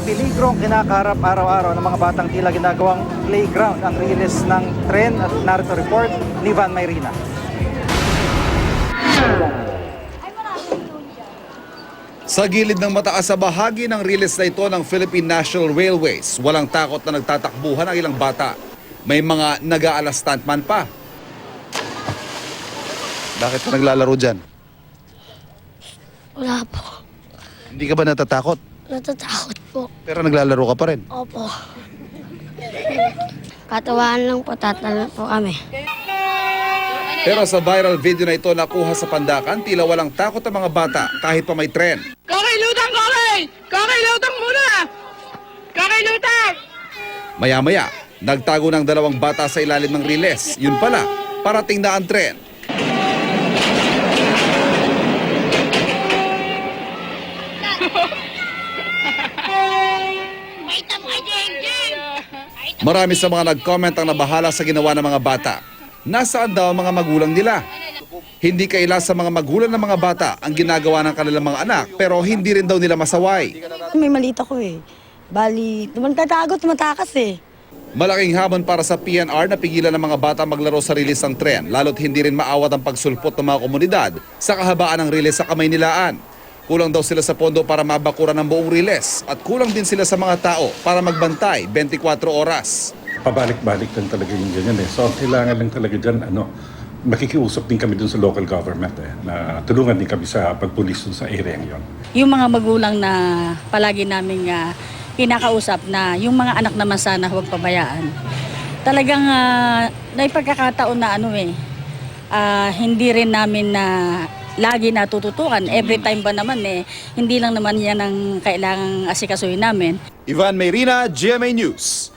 peligrong kinakaharap araw-araw ng mga batang tila ginagawang playground ang release ng tren at narito report ni Van Mayrina. Sa gilid ng mataas sa bahagi ng release na ito ng Philippine National Railways, walang takot na nagtatakbuhan ang ilang bata. May mga nag-aalas stuntman pa. Bakit ka naglalaro dyan? Wala po. Hindi ka ba natatakot? Natatakot po. Pero naglalaro ka pa rin. Opo. Katawaan lang po, tatalon po kami. Pero sa viral video na ito nakuha sa Pandakan, tila walang takot ang mga bata kahit pa may tren. Kokay, lutang, kokay! Kokay, lutang muna! Kokay, lutang! Maya-maya, nagtago ng dalawang bata sa ilalim ng riles. Yun pala, parating na ang tren. Marami sa mga nag-comment ang nabahala sa ginawa ng mga bata. Nasaan daw ang mga magulang nila? Hindi kaila sa mga magulang ng mga bata ang ginagawa ng kanilang mga anak pero hindi rin daw nila masaway. May maliit ako eh. Bali, tumatakas eh. Malaking hamon para sa PNR na pigilan ng mga bata maglaro sa rilis ng tren lalo't hindi rin maawat ang pagsulpot ng mga komunidad sa kahabaan ng rilis sa Kamaynilaan. Kulang daw sila sa pondo para mabakuran ng buong riles at kulang din sila sa mga tao para magbantay 24 oras. Pabalik-balik lang talaga yung ganyan eh. So, kailangan lang talaga dyan, makikiusap din kami dun sa local government na tulungan din kami sa pagpulis dun sa area yon. Yung mga magulang na palagi namin kinakausap na yung mga anak naman sana huwag pabayaan. Talagang naipagkakataon na hindi rin namin na lagi natututukan. Every time ba naman hindi lang naman yan ang kailangang asikasuhin namin. Ivan Mayrina, GMA News.